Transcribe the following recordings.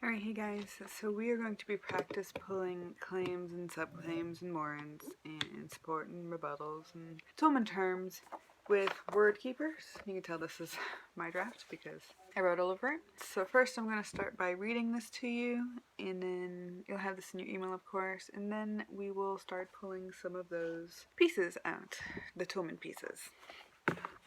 Alright, hey guys, so we are going to be practice pulling claims and subclaims and warrants and support and rebuttals and Toulmin terms with Wordkeepers. You can tell this is my draft because I wrote all over it. So first I'm going to start by reading this to you, and then you'll have this in your email of course, and then we will start pulling some of those pieces out, the Toulmin pieces.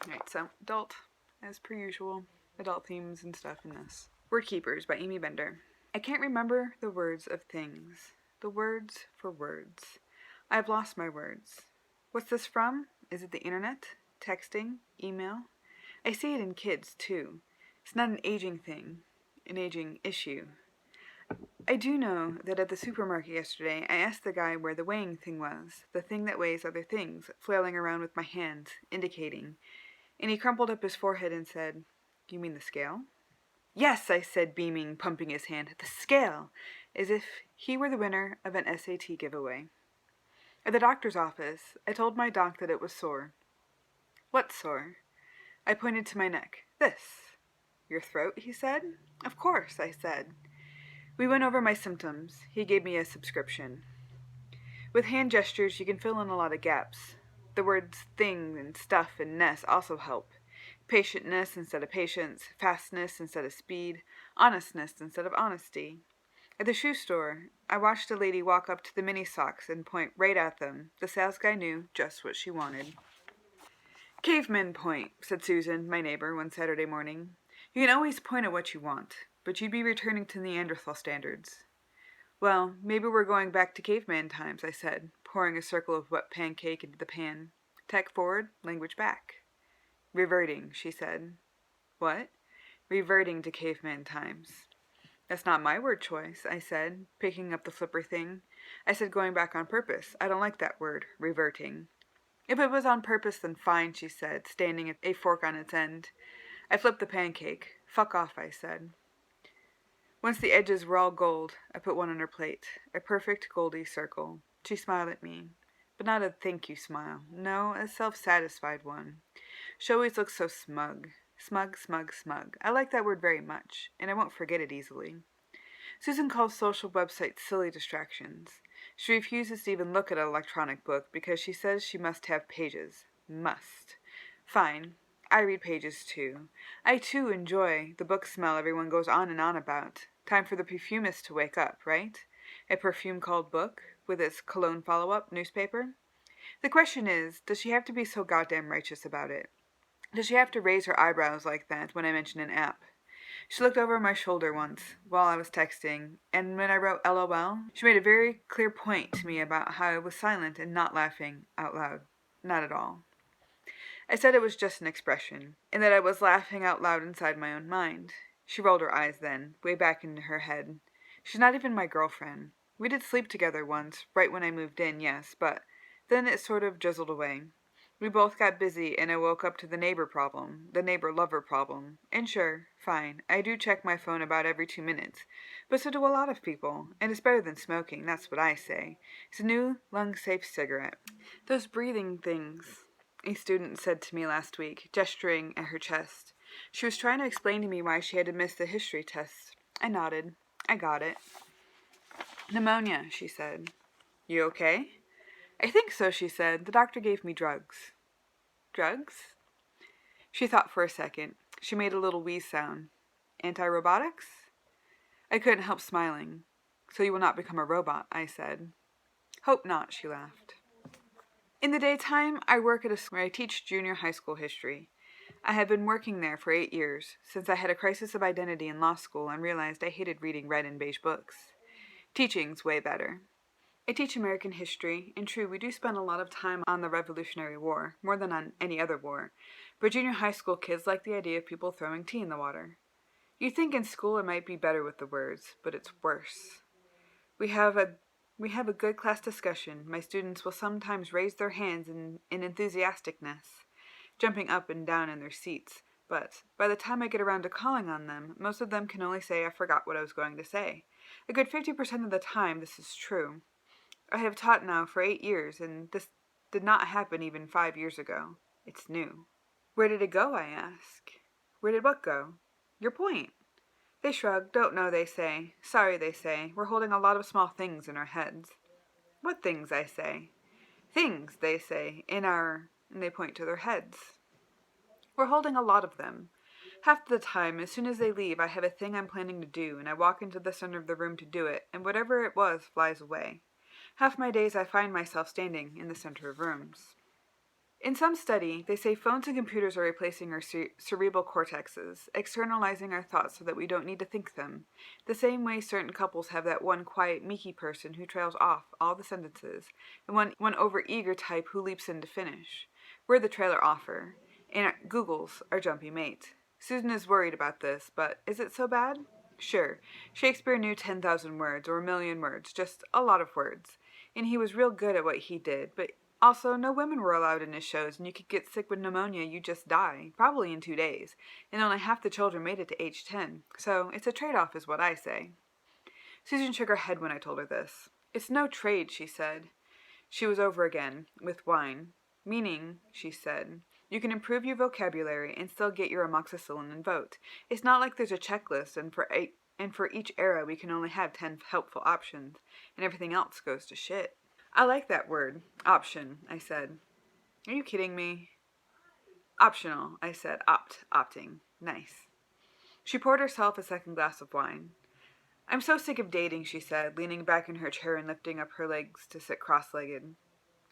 Alright, so adult, as per usual, adult themes and stuff in this. Wordkeepers by Aimee Bender. I can't remember the words of things, the words for words. I've lost my words. What's this from? Is it the internet? Texting? Email? I see it in kids, too. It's not an aging thing, an aging issue. I do know that at the supermarket yesterday, I asked the guy where the weighing thing was, the thing that weighs other things, flailing around with my hands, indicating. And he crumpled up his forehead and said, "You mean the scale?" "Yes," I said, beaming, pumping his hand. "The scale," as if he were the winner of an SAT giveaway. At the doctor's office, I told my doc that it was sore. "What sore?" I pointed to my neck. "This." "Your throat?" he said. "Of course," I said. We went over my symptoms. He gave me a subscription. With hand gestures, you can fill in a lot of gaps. The words thing and stuff and ness also help. Patientness instead of patience, fastness instead of speed, honestness instead of honesty. At the shoe store, I watched a lady walk up to the mini socks and point right at them. The sales guy knew just what she wanted. "Cavemen point," said Susan, my neighbor, one Saturday morning. "You can always point at what you want, but you'd be returning to Neanderthal standards." "Well, maybe we're going back to caveman times," I said, pouring a circle of wet pancake into the pan. "Tech forward, language back." "Reverting," she said. "What?" "Reverting to caveman times." "That's not my word choice," I said, picking up the flipper thing. I said going back on purpose. I don't like that word, reverting. "If it was on purpose, then fine," she said, standing at a fork on its end. I flipped the pancake. "Fuck off," I said. Once the edges were all gold, I put one on her plate, a perfect goldy circle. She smiled at me, but not a thank you smile. No, a self-satisfied one. She always looks so smug. Smug, smug, smug. I like that word very much, and I won't forget it easily. Susan calls social websites silly distractions. She refuses to even look at an electronic book because she says she must have pages. Must. Fine. I read pages too. I too enjoy the book smell everyone goes on and on about. Time for the perfumist to wake up, right? A perfume called book, with its cologne follow-up, newspaper? The question is, does she have to be so goddamn righteous about it? Does she have to raise her eyebrows like that when I mention an app? She looked over my shoulder once, while I was texting, and when I wrote LOL, she made a very clear point to me about how I was silent and not laughing out loud. Not at all. I said it was just an expression, and that I was laughing out loud inside my own mind. She rolled her eyes then, way back into her head. She's not even my girlfriend. We did sleep together once, right when I moved in, yes, but then it sort of drizzled away. We both got busy, and I woke up to the neighbor problem, the neighbor-lover problem. And sure, fine, I do check my phone about every 2 minutes, but so do a lot of people, and it's better than smoking, that's what I say. It's a new, lung-safe cigarette. Those breathing things, a student said to me last week, gesturing at her chest. She was trying to explain to me why she had to miss the history test. I nodded. I got it. "Pneumonia," she said. "You okay?" "I think so," she said. "The doctor gave me drugs." "Drugs?" She thought for a second. She made a little wheeze sound. "Anti-robotics?" I couldn't help smiling. "So you will not become a robot," I said. "Hope not," she laughed. In the daytime, I work at a school where I teach junior high school history. I have been working there for 8 years, since I had a crisis of identity in law school and realized I hated reading red and beige books. Teaching's way better. I teach American history, and true, we do spend a lot of time on the Revolutionary War, more than on any other war, but junior high school kids like the idea of people throwing tea in the water. You'd think in school it might be better with the words, but it's worse. We have a good class discussion. My students will sometimes raise their hands in enthusiasticness, jumping up and down in their seats, but by the time I get around to calling on them, most of them can only say I forgot what I was going to say. A good 50% of the time this is true. I have taught now for 8 years, and this did not happen even 5 years ago. It's new. "Where did it go?" I ask. "Where did what go?" "Your point." They shrug. Don't know, they say. Sorry, they say. We're holding a lot of small things in our heads. What things, I say. Things, they say, in our... And they point to their heads. We're holding a lot of them. Half the time, as soon as they leave, I have a thing I'm planning to do, and I walk into the center of the room to do it, and whatever it was flies away. Half my days I find myself standing in the center of rooms. In some study, they say phones and computers are replacing our cerebral cortexes, externalizing our thoughts so that we don't need to think them, the same way certain couples have that one quiet, meeky person who trails off all the sentences, and one over-eager type who leaps in to finish. We're the trailer offer, and Google's our jumpy mate. Susan is worried about this, but is it so bad? Sure, Shakespeare knew 10,000 words, or a million words, just a lot of words, and he was real good at what he did, but also, no women were allowed in his shows, and you could get sick with pneumonia, you'd just die, probably in 2 days, and only half the children made it to age 10, so it's a trade-off is what I say. Susan shook her head when I told her this. It's no trade, she said. She was over again, with wine. Meaning, she said, you can improve your vocabulary and still get your amoxicillin and vote. It's not like there's a checklist, and for each era we can only have 10 helpful options, and everything else goes to shit. I like that word. Option, I said. Are you kidding me? Optional, I said. Opting. Nice. She poured herself a second glass of wine. I'm so sick of dating, she said, leaning back in her chair and lifting up her legs to sit cross-legged.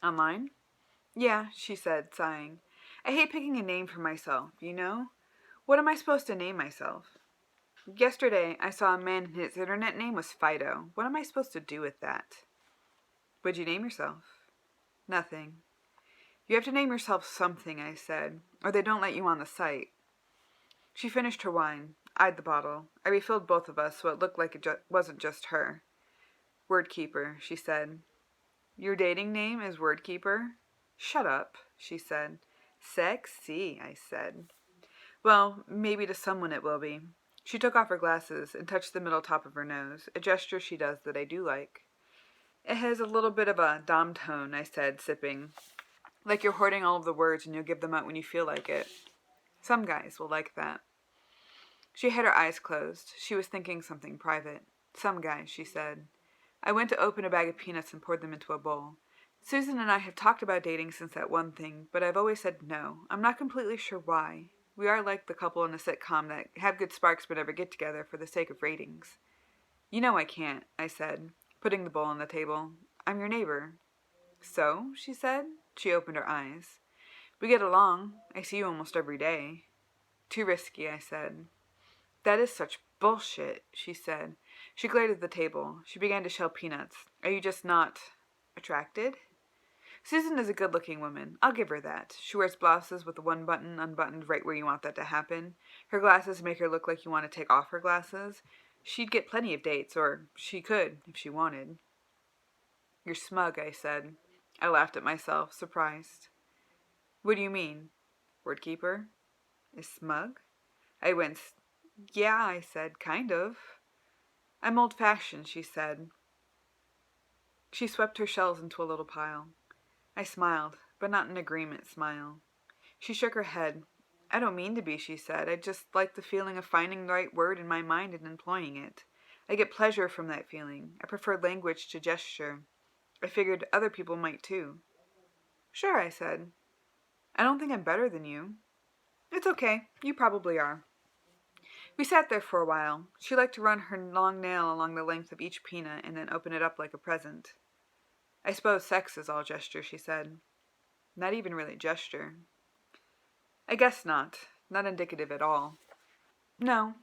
Online? Yeah, she said, sighing. I hate picking a name for myself, you know? What am I supposed to name myself? Yesterday, I saw a man and his internet name was Fido. What am I supposed to do with that? What'd you name yourself? Nothing. You have to name yourself something, I said, or they don't let you on the site. She finished her wine, eyed the bottle. I refilled both of us so it looked like it wasn't just her. Wordkeeper, she said. Your dating name is Wordkeeper? Shut up, she said. Sexy, I said. Well, maybe to someone it will be. She took off her glasses and touched the middle top of her nose, a gesture she does that I do like. It has a little bit of a dom tone, I said, sipping. Like you're hoarding all of the words and you'll give them out when you feel like it. Some guys will like that. She had her eyes closed. She was thinking something private. Some guys, she said. I went to open a bag of peanuts and poured them into a bowl. Susan and I have talked about dating since that one thing, but I've always said no. I'm not completely sure why. We are like the couple in a sitcom that have good sparks but never get together for the sake of ratings. You know I can't, I said, putting the bowl on the table. I'm your neighbor. So, she said. She opened her eyes. We get along. I see you almost every day. Too risky, I said. That is such bullshit, she said. She glared at the table. She began to shell peanuts. Are you just not attracted? Susan is a good-looking woman. I'll give her that. She wears blouses with the one button unbuttoned right where you want that to happen. Her glasses make her look like you want to take off her glasses. She'd get plenty of dates, or she could, if she wanted. You're smug, I said. I laughed at myself, surprised. What do you mean? Wordkeeper? Is smug? I winced. Yeah, I said, kind of. I'm old-fashioned, she said. She swept her shells into a little pile. I smiled, but not an agreement smile. She shook her head. I don't mean to be, she said. I just like the feeling of finding the right word in my mind and employing it. I get pleasure from that feeling. I prefer language to gesture. I figured other people might too. Sure, I said. I don't think I'm better than you. It's okay. You probably are. We sat there for a while. She liked to run her long nail along the length of each peanut and then open it up like a present. I suppose sex is all gesture, she said. Not even really gesture. I guess not. Not indicative at all. No.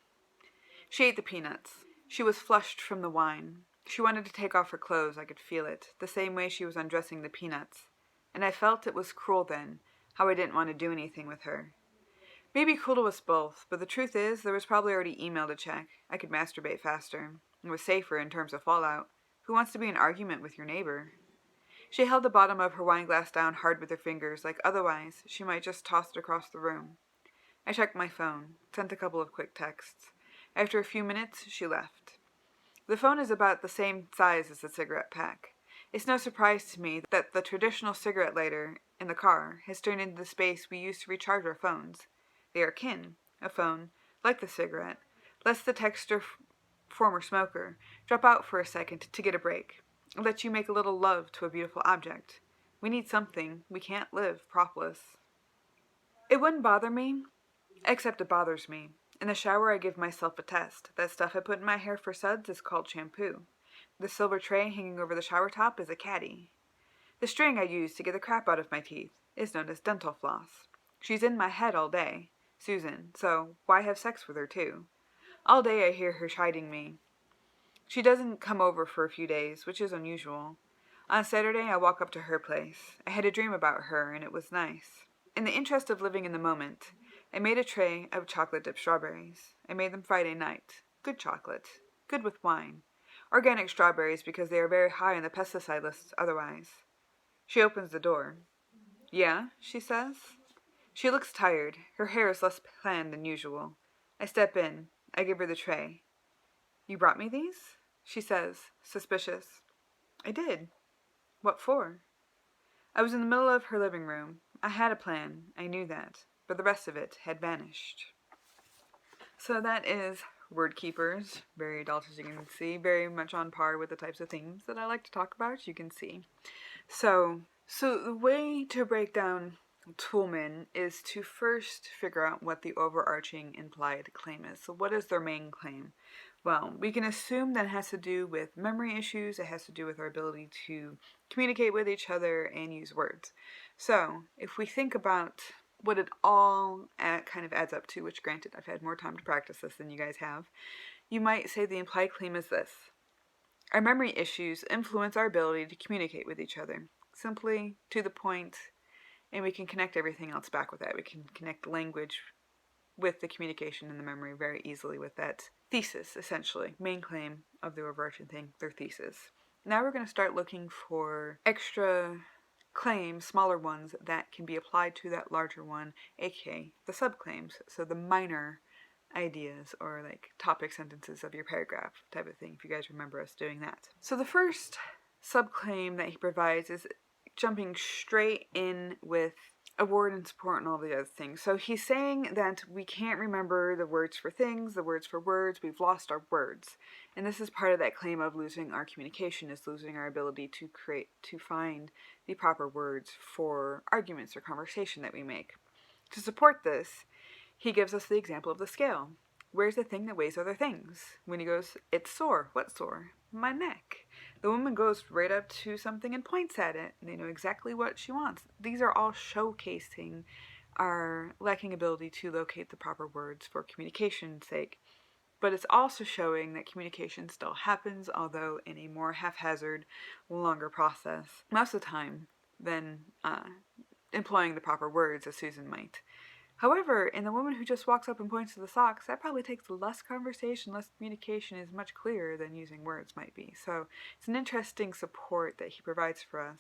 She ate the peanuts. She was flushed from the wine. She wanted to take off her clothes, I could feel it, the same way she was undressing the peanuts. And I felt it was cruel then, how I didn't want to do anything with her. Maybe cruel to us both, but the truth is, there was probably already email to check. I could masturbate faster. It was safer in terms of fallout. Who wants to be in an argument with your neighbor? She held the bottom of her wine glass down hard with her fingers, like otherwise she might just toss it across the room. I checked my phone, sent a couple of quick texts. After a few minutes, she left. The phone is about the same size as the cigarette pack. It's no surprise to me that the traditional cigarette lighter in the car has turned into the space we use to recharge our phones. They are kin, a phone, like the cigarette, Lets the texter former smoker drop out for a second to get a break. Lets you make a little love to a beautiful object. We need something. We can't live propless. It wouldn't bother me, except it bothers me. In the shower, I give myself a test. That stuff I put in my hair for suds is called shampoo. The silver tray hanging over the shower top is a caddy. The string I use to get the crap out of my teeth is known as dental floss. She's in my head all day, Susan, so why have sex with her too? All day I hear her chiding me. She doesn't come over for a few days, which is unusual. On Saturday I walk up to her place. I had a dream about her, and it was nice. In the interest of living in the moment, I made a tray of chocolate-dipped strawberries. I made them Friday night. Good chocolate. Good with wine. Organic strawberries because they are very high on the pesticide list otherwise. She opens the door. Yeah, she says. She looks tired. Her hair is less planned than usual. I step in. I give her the tray. You brought me these? She says, suspicious. I did. What for? I was in the middle of her living room. I had a plan. I knew that. But the rest of it had vanished. So that is Wordkeepers. Very adult, as you can see. Very much on par with the types of themes that I like to talk about, as you can see. So the way to break down Toulmin is to first figure out what the overarching implied claim is. So what is their main claim? Well, we can assume that it has to do with memory issues. It has to do with our ability to communicate with each other and use words. So if we think about what it all kind of adds up to, which granted I've had more time to practice this than you guys have, you might say the implied claim is this. Our memory issues influence our ability to communicate with each other. Simply, to the point, and we can connect everything else back with that. We can connect language with the communication and the memory very easily with that thesis, essentially. Main claim of the overarching thing, their thesis. Now we're going to start looking for extra claims, smaller ones, that can be applied to that larger one, aka the subclaims. So the minor ideas or like topic sentences of your paragraph type of thing, if you guys remember us doing that. So the first subclaim that he provides is jumping straight in with a word and support and all the other things. So he's saying that we can't remember the words for things, the words for words, we've lost our words. And this is part of that claim of losing our communication, is losing our ability to find the proper words for arguments or conversation that we make. To support this, he gives us the example of the scale. Where's the thing that weighs other things? When he goes, it's sore. What sore? My neck. The woman goes right up to something and points at it, and they know exactly what she wants. These are all showcasing our lacking ability to locate the proper words for communication's sake. But it's also showing that communication still happens, although in a more haphazard, longer process, most of the time, than employing the proper words, as Susan might. However, in the woman who just walks up and points to the socks, that probably takes less conversation, less communication, is much clearer than using words might be. So it's an interesting support that he provides for us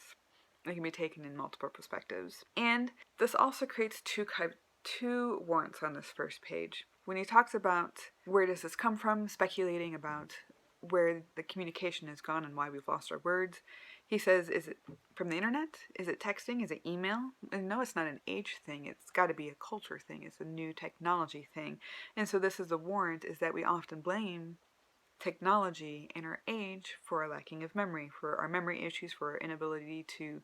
that can be taken in multiple perspectives. And this also creates two warrants on this first page. When he talks about where does this come from, speculating about where the communication has gone and why we've lost our words, he says, is it from the internet? Is it texting? Is it email? And no, it's not an age thing. It's got to be a culture thing. It's a new technology thing. And so this is a warrant, is that we often blame technology and our age for our lacking of memory, for our memory issues, for our inability to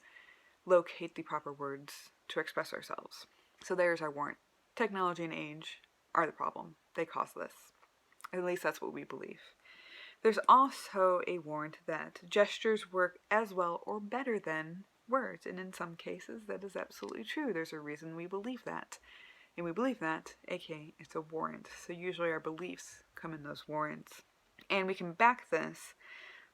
locate the proper words to express ourselves. So there's our warrant. Technology and age are the problem. They cause this. At least that's what we believe. There's also a warrant that gestures work as well or better than words, and in some cases that is absolutely true. There's a reason we believe that, and we believe that, aka it's a warrant. So usually our beliefs come in those warrants, and we can back this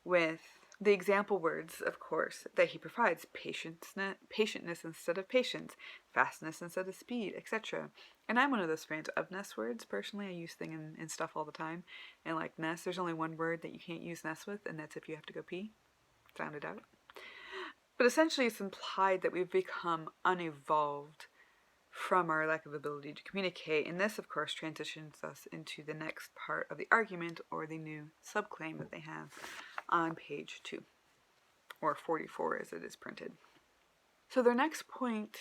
with the example words, of course, that he provides: patientness instead of patience, fastness instead of speed, etc. And I'm one of those fans of ness words. Personally, I use thing in stuff all the time. And like ness, there's only one word that you can't use ness with, and that's if you have to go pee. Found it out. But essentially, it's implied that we've become unevolved from our lack of ability to communicate. And this, of course, transitions us into the next part of the argument, or the new subclaim that they have on page 2, or 44 as it is printed. So their next point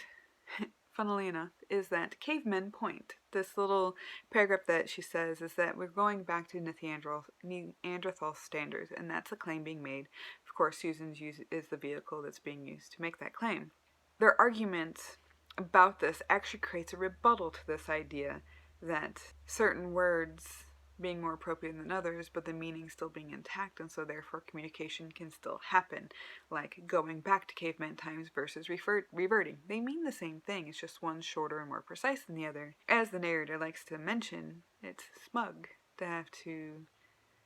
funnily enough, is that cavemen point. This little paragraph that she says is that we're going back to Neanderthal standards, and that's a claim being made. Of course, Susan's is the vehicle that's being used to make that claim. Their argument about this actually creates a rebuttal to this idea that certain words being more appropriate than others, but the meaning still being intact, and so therefore communication can still happen, like going back to caveman times versus reverting. They mean the same thing, it's just one's shorter and more precise than the other. As the narrator likes to mention, it's smug to have to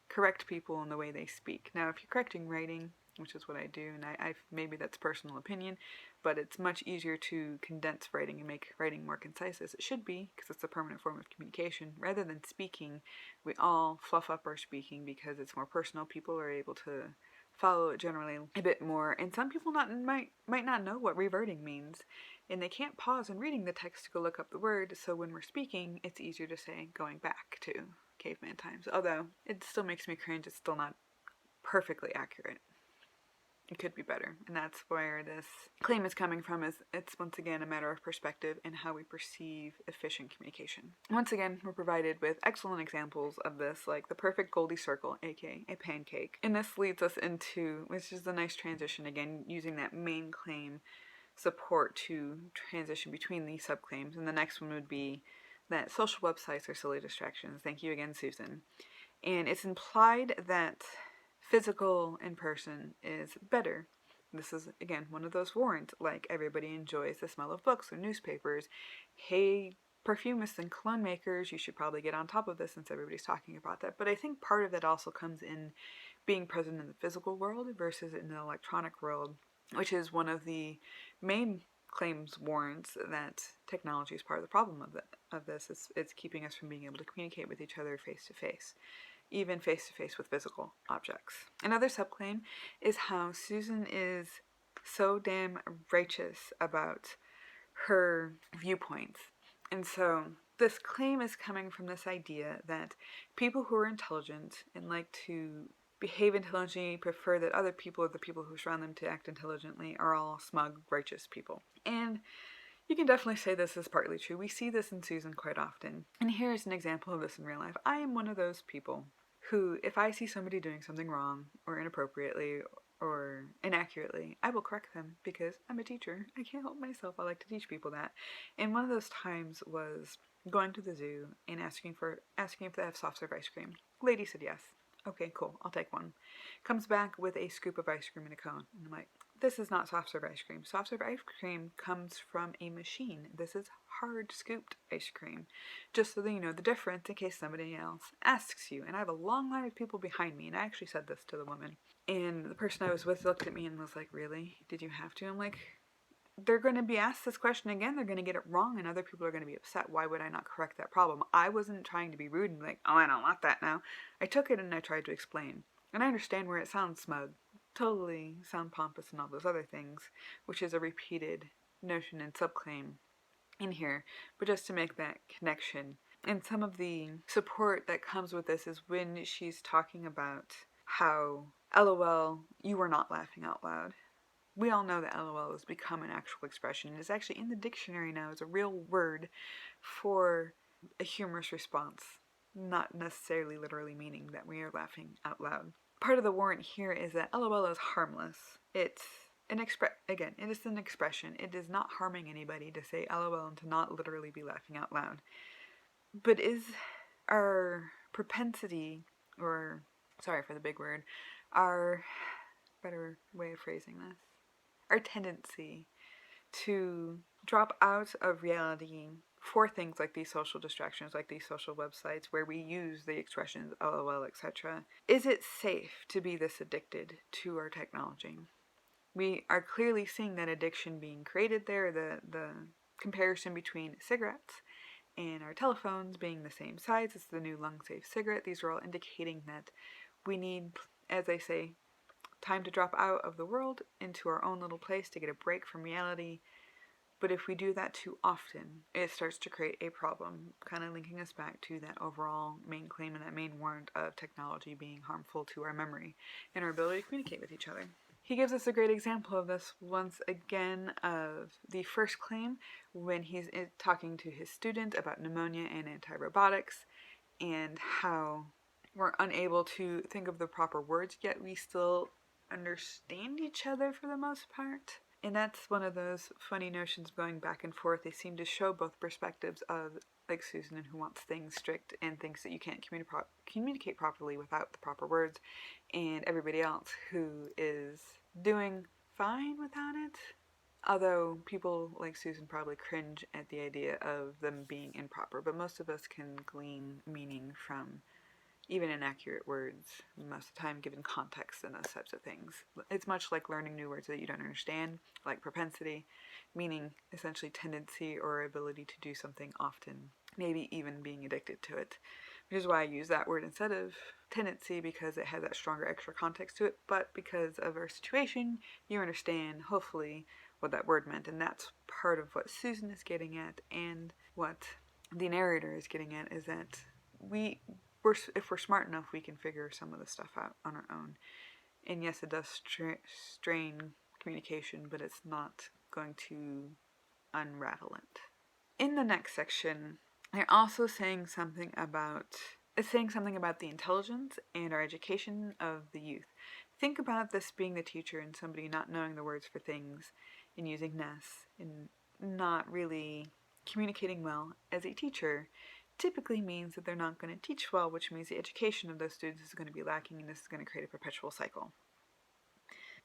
correct people in the way they speak. Now, if you're correcting writing, which is what I do, and I maybe that's personal opinion, but it's much easier to condense writing and make writing more concise, as it should be, because it's a permanent form of communication. Rather than speaking, we all fluff up our speaking because it's more personal. People are able to follow it generally a bit more, and some people might not know what reverting means, and they can't pause in reading the text to go look up the word, so when we're speaking, it's easier to say going back to caveman times, although it still makes me cringe. It's still not perfectly accurate. It could be better, and that's where this claim is coming from. Is it's once again a matter of perspective and how we perceive efficient communication. Once again, we're provided with excellent examples of this, like the perfect Goldie circle, aka a pancake. And this leads us into, which is a nice transition, again using that main claim support to transition between these subclaims. And the next one would be that social websites are silly distractions. Thank you again, Susan. And it's implied that physical in person is better. This is, again, one of those warrants, like everybody enjoys the smell of books or newspapers. Hey, perfumists and cologne makers, you should probably get on top of this since everybody's talking about that. But I think part of that also comes in being present in the physical world versus in the electronic world, which is one of the main claims warrants that technology is part of the problem of this. It's keeping us from being able to communicate with each other face to face, even face-to-face with physical objects. Another subclaim is how Susan is so damn righteous about her viewpoints. And so this claim is coming from this idea that people who are intelligent and like to behave intelligently, prefer that other people or the people who surround them to act intelligently, are all smug, righteous people. And you can definitely say this is partly true. We see this in Susan quite often. And here's an example of this in real life. I am one of those people who, if I see somebody doing something wrong or inappropriately or inaccurately, I will correct them because I'm a teacher. I can't help myself. I like to teach people that. And one of those times was going to the zoo and asking if they have soft serve ice cream. Lady said yes. Okay, cool. I'll take one. Comes back with a scoop of ice cream in a cone. And I'm like, this is not soft serve ice cream. Soft serve ice cream comes from a machine. This is hard scooped ice cream. Just so that you know the difference in case somebody else asks you. And I have a long line of people behind me, and I actually said this to the woman. And the person I was with looked at me and was like, really? Did you have to? I'm like, they're going to be asked this question again. They're going to get it wrong, and other people are going to be upset. Why would I not correct that problem? I wasn't trying to be rude and be like, oh, I don't want that now. I took it and I tried to explain. And I understand where it sounds smug. Totally sound pompous and all those other things, which is a repeated notion and subclaim in here. But just to make that connection. And some of the support that comes with this is when she's talking about how, LOL, you were not laughing out loud. We all know that LOL has become an actual expression. It's actually in the dictionary now as a real word for a humorous response, not necessarily literally meaning that we are laughing out loud. Part of the warrant here is that LOL is harmless. It's an it is an expression. It is not harming anybody to say LOL and to not literally be laughing out loud. But is our propensity, or sorry for the big word, our better way of phrasing this, our tendency to drop out of reality for things like these social distractions, like these social websites where we use the expressions LOL, etc. Is it safe to be this addicted to our technology? We are clearly seeing that addiction being created there, the comparison between cigarettes and our telephones being the same size. It's the new lung-safe cigarette. These are all indicating that we need, as I say, time to drop out of the world into our own little place to get a break from reality. But if we do that too often, it starts to create a problem, kind of linking us back to that overall main claim and that main warrant of technology being harmful to our memory and our ability to communicate with each other. He gives us a great example of this once again of the first claim when he's talking to his student about pneumonia and anti-robotics and how we're unable to think of the proper words, yet we still understand each other for the most part. And that's one of those funny notions going back and forth. They seem to show both perspectives of, like Susan, who wants things strict and thinks that you can't communicate properly without the proper words, and everybody else who is doing fine without it. Although people like Susan probably cringe at the idea of them being improper, but most of us can glean meaning from even inaccurate words, most of the time given context and those types of things. It's much like learning new words that you don't understand, like propensity, meaning essentially tendency or ability to do something often, maybe even being addicted to it. Which is why I use that word instead of tendency, because it has that stronger extra context to it, but because of our situation, you understand, hopefully, what that word meant, and that's part of what Susan is getting at, and what the narrator is getting at, is that if we're smart enough, we can figure some of the stuff out on our own. And yes, it does strain communication, but it's not going to unravel it. In the next section, they're also saying something about the intelligence and our education of the youth. Think about this being the teacher and somebody not knowing the words for things and using ness and not really communicating well as a teacher typically means that they're not going to teach well, which means the education of those students is going to be lacking, and this is going to create a perpetual cycle.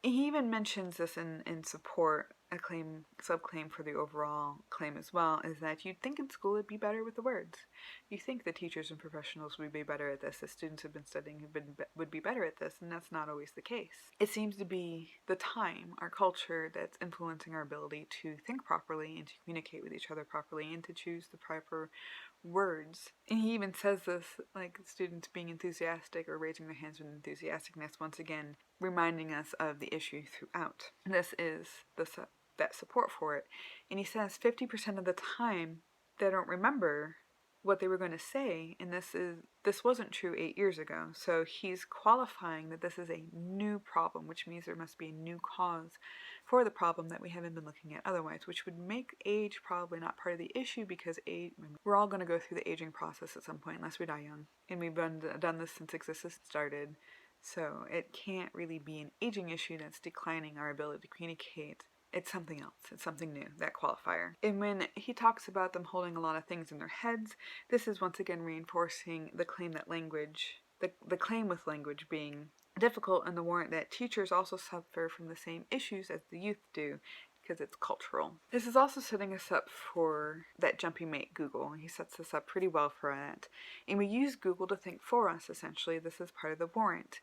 He even mentions this in support, a subclaim for the overall claim as well, is that you'd think in school it'd be better with the words. You think the teachers and professionals would be better at this, the students who've been studying would be better at this, and that's not always the case. It seems to be the time, our culture, that's influencing our ability to think properly and to communicate with each other properly and to choose the proper words. And he even says this, like students being enthusiastic or raising their hands with enthusiasticness, once again reminding us of the issue throughout. This is that support for it. And he says 50% of the time they don't remember what they were going to say, and this wasn't true 8 years ago. So he's qualifying that this is a new problem, which means there must be a new cause for the problem that we haven't been looking at otherwise, which would make age probably not part of the issue, because we're all going to go through the aging process at some point unless we die young, and we've done this since existence started. So it can't really be an aging issue that's declining our ability to communicate. It's something else. It's something new, that qualifier. And when he talks about them holding a lot of things in their heads, this is once again reinforcing the claim that the claim with language being difficult, and the warrant that teachers also suffer from the same issues as the youth do, because it's cultural. This is also setting us up for that jumpy mate, Google. He sets us up pretty well for that. And we use Google to think for us, essentially. This is part of the warrant.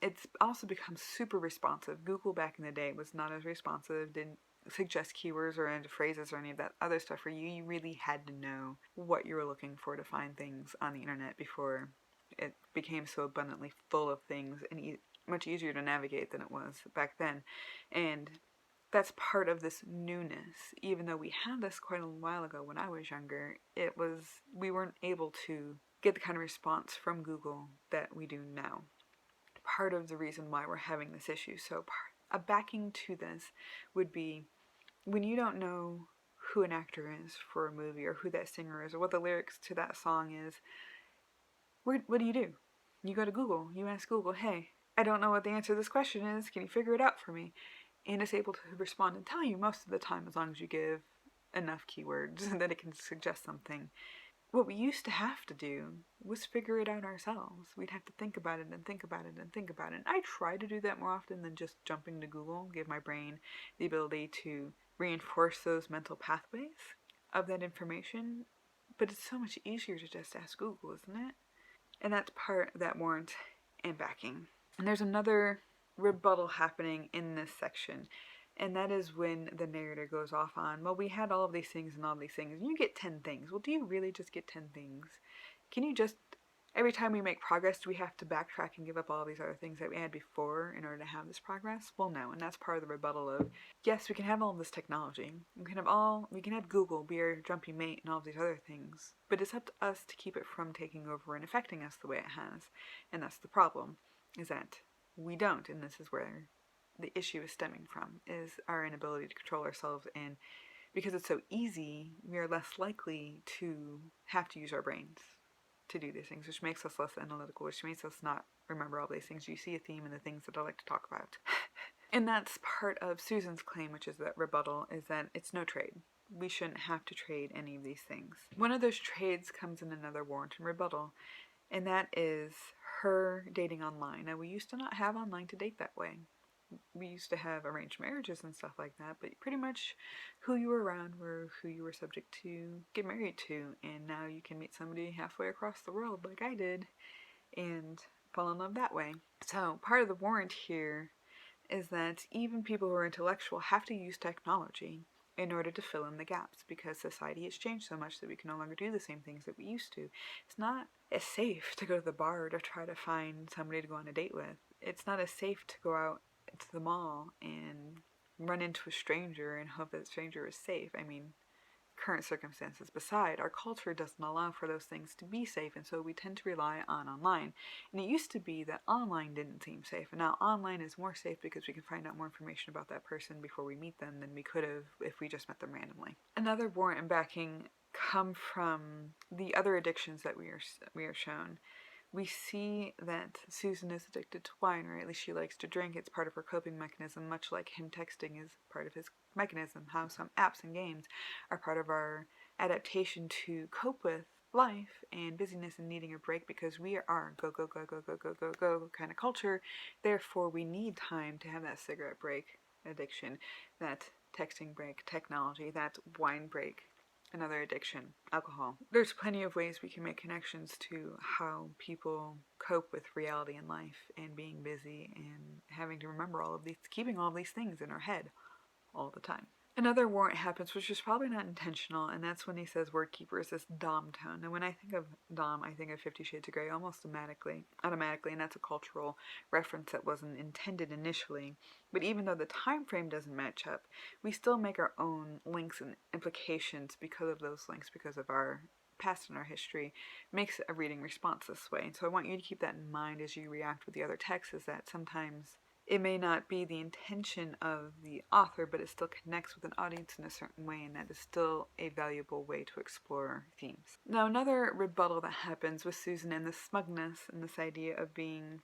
It's also become super responsive. Google back in the day was not as responsive, didn't suggest keywords or end phrases or any of that other stuff for you. You really had to know what you were looking for to find things on the internet before it became so abundantly full of things and much easier to navigate than it was back then. And that's part of this newness. Even though we had this quite a while ago when I was younger, we weren't able to get the kind of response from Google that we do now. Part of the reason why we're having this issue. So a backing to this would be when you don't know who an actor is for a movie, or who that singer is, or what the lyrics to that song is, what do? You go to Google. You ask Google, hey, I don't know what the answer to this question is. Can you figure it out for me? And it's able to respond and tell you most of the time, as long as you give enough keywords that it can suggest something. What we used to have to do was figure it out ourselves. We'd have to think about it and think about it and think about it. And I try to do that more often than just jumping to Google, give my brain the ability to reinforce those mental pathways of that information. But it's so much easier to just ask Google, isn't it? And that's part of that warrant and backing. And there's another rebuttal happening in this section, and that is when the narrator goes off on, well, we had all of these things and all of these things, and you get 10 things. Well, do you really just get 10 things? Can you just, every time we make progress, do we have to backtrack and give up all these other things that we had before in order to have this progress? Well, no, and that's part of the rebuttal of, yes, we can have all of this technology. We can have Google be our jumpy mate and all of these other things, but it's up to us to keep it from taking over and affecting us the way it has. And that's the problem, is that we don't, and this is where the issue is stemming from, is our inability to control ourselves. And because it's so easy, we are less likely to have to use our brains to do these things, which makes us less analytical, which makes us not remember all these things. You see a theme in the things that I like to talk about. And that's part of Susan's claim, which is that rebuttal, is that it's no trade. We shouldn't have to trade any of these things. One of those trades comes in another warrant and rebuttal, and that is her dating online. Now, we used to not have online to date that way. We used to have arranged marriages and stuff like that, but pretty much who you were around were who you were subject to get married to, and now you can meet somebody halfway across the world like I did and fall in love that way. So part of the warrant here is that even people who are intellectual have to use technology in order to fill in the gaps, because society has changed so much that we can no longer do the same things that we used to. It's not as safe to go to the bar to try to find somebody to go on a date with. It's not as safe to go out to the mall and run into a stranger and hope that stranger is safe. I mean, current circumstances beside, our culture doesn't allow for those things to be safe, and so we tend to rely on online. And it used to be that online didn't seem safe, and now online is more safe because we can find out more information about that person before we meet them than we could have if we just met them randomly. Another warrant and backing come from the other addictions that we are shown. We see that Susan is addicted to wine, or at least she likes to drink. It's part of her coping mechanism, much like him texting is part of his mechanism. How some apps and games are part of our adaptation to cope with life and busyness and needing a break, because we are go, go, go, go, go, go, go, go kind of culture. Therefore, we need time to have that cigarette break addiction, that texting break, technology, that wine break. Another addiction, alcohol. There's plenty of ways we can make connections to how people cope with reality in life and being busy and having to remember all of these, keeping all of these things in our head all the time. Another warrant happens, which is probably not intentional, and that's when he says Wordkeepers, this Dom tone. And when I think of Dom, I think of 50 Shades of Grey almost automatically, and that's a cultural reference that wasn't intended initially. But even though the time frame doesn't match up, we still make our own links and implications because of those links, because of our past and our history, makes a reading response this way. And so I want you to keep that in mind as you react with the other texts, is that sometimes it may not be the intention of the author, but it still connects with an audience in a certain way, and that is still a valuable way to explore themes. Now, another rebuttal that happens with Susan and the smugness and this idea of being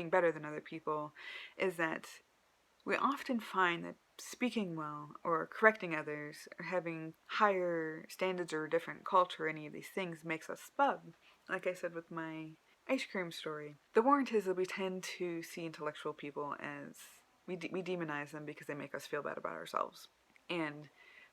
better than other people is that we often find that speaking well or correcting others or having higher standards or a different culture, any of these things, makes us smug. Like I said with my ice cream story. The warrant is that we tend to see intellectual people as, we demonize them because they make us feel bad about ourselves. And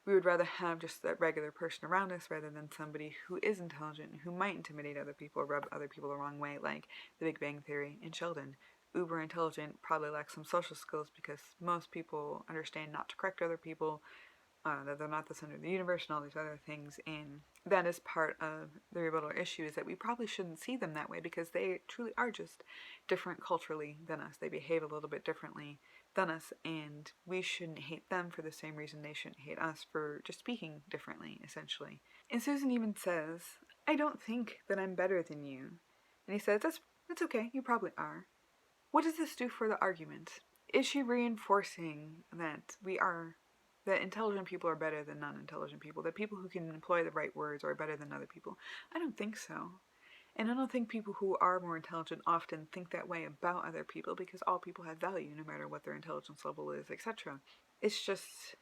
we would rather have just that regular person around us rather than somebody who is intelligent, who might intimidate other people or rub other people the wrong way, like the Big Bang Theory and Sheldon. Uber intelligent, probably lacks some social skills because most people understand not to correct other people, that they're not the center of the universe and all these other things, and that is part of the rebuttal issue, is that we probably shouldn't see them that way because they truly are just different culturally than us. They behave a little bit differently than us, and we shouldn't hate them for the same reason they shouldn't hate us for just speaking differently, essentially. And Susan even says, I don't think that I'm better than you. And he says, that's okay, you probably are. What does this do for the argument? Is she reinforcing that intelligent people are better than non-intelligent people, that people who can employ the right words are better than other people? I don't think so. And I don't think people who are more intelligent often think that way about other people, because all people have value no matter what their intelligence level is, etc. It's just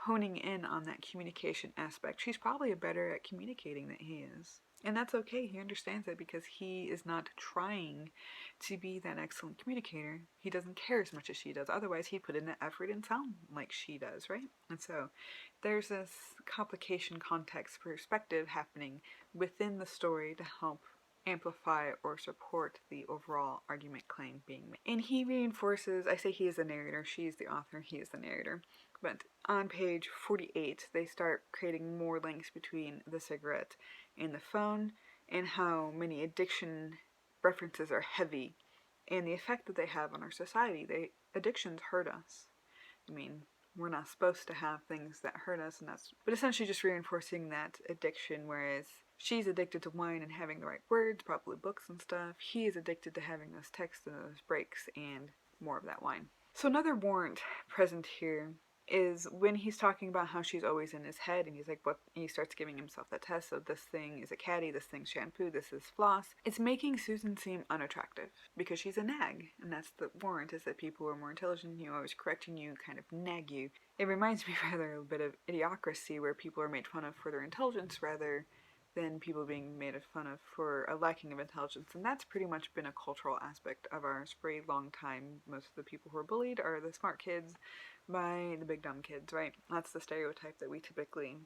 honing in on that communication aspect. She's probably better at communicating than he is. And that's okay. He understands that because he is not trying to be that excellent communicator. He doesn't care as much as she does. Otherwise, he'd put in the effort and sound like she does, right? And so there's this complication, context, perspective happening within the story to help amplify or support the overall argument claim being made. And he reinforces, I say he is the narrator, she is the author, he is the narrator. But on page 48, they start creating more links between the cigarette and the phone, and how many addiction references are heavy, and the effect that they have on our society. Addictions hurt us. I mean, we're not supposed to have things that hurt us, but essentially just reinforcing that addiction, whereas she's addicted to wine and having the right words, probably books and stuff. He is addicted to having those texts and those breaks and more of that wine. So another warrant present here is when he's talking about how she's always in his head, and he's like, what, and he starts giving himself that test. So this thing is a caddy, this thing's shampoo, this is floss. It's making Susan seem unattractive because she's a nag, and that's the warrant, is that people who are more intelligent than you, always correcting you, kind of nag you. It reminds me rather a bit of Idiocracy, where people are made fun of for their intelligence rather than people being made fun of for a lacking of intelligence. And that's pretty much been a cultural aspect of ours for a long time. Most of the people who are bullied are the smart kids by the big dumb kids, right? That's the stereotype that we typically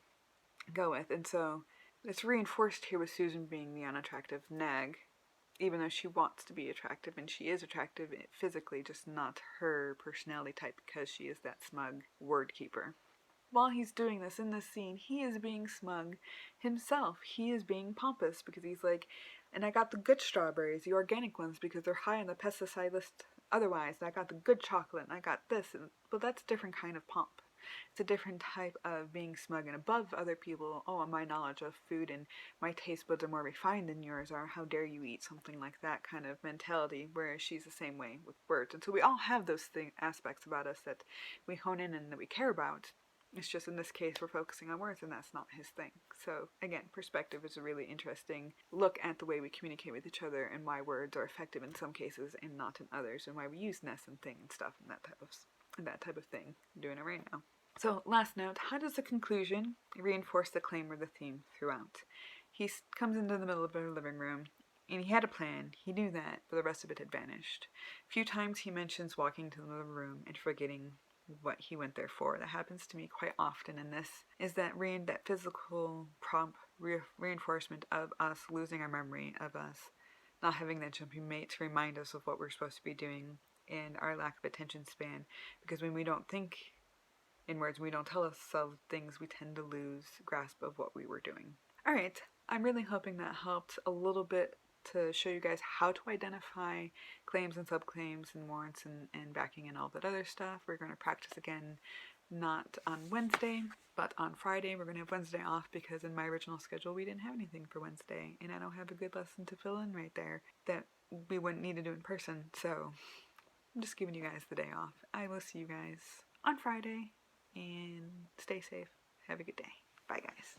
go with. And so it's reinforced here with Susan being the unattractive nag, even though she wants to be attractive, and she is attractive physically, just not her personality type, because she is that smug word keeper. While he's doing this in this scene, he is being smug himself. He is being pompous because he's like, and I got the good strawberries, the organic ones, because they're high on the pesticide list otherwise, and I got the good chocolate, and I got this. But that's a different kind of pomp. It's a different type of being smug and above other people. Oh, my knowledge of food and my taste buds are more refined than yours are. How dare you eat something like that kind of mentality, whereas she's the same way with words. And so we all have those aspects about us that we hone in and that we care about. It's just in this case we're focusing on words, and that's not his thing. So again, perspective is a really interesting look at the way we communicate with each other and why words are effective in some cases and not in others, and why we use ness and thing and stuff and that type of thing. I'm doing it right now. So last note, how does the conclusion reinforce the claim or the theme throughout? He comes into the middle of their living room, and he had a plan. He knew that, but the rest of it had vanished. A few times he mentions walking to the living room and forgetting what he went there for. That happens to me quite often, and this is that physical prompt reinforcement of us losing our memory, of us not having that jumping mate to remind us of what we're supposed to be doing, and our lack of attention span. Because when we don't think in words, we don't tell ourselves things, we tend to lose grasp of what we were doing. Alright, I'm really hoping that helped a little bit to show you guys how to identify claims and subclaims and warrants and backing and all that other stuff. We're going to practice again, not on Wednesday, but on Friday. We're going to have Wednesday off because in my original schedule we didn't have anything for Wednesday, and I don't have a good lesson to fill in right there that we wouldn't need to do in person, so I'm just giving you guys the day off. I will see you guys on Friday, and stay safe. Have a good day. Bye, guys.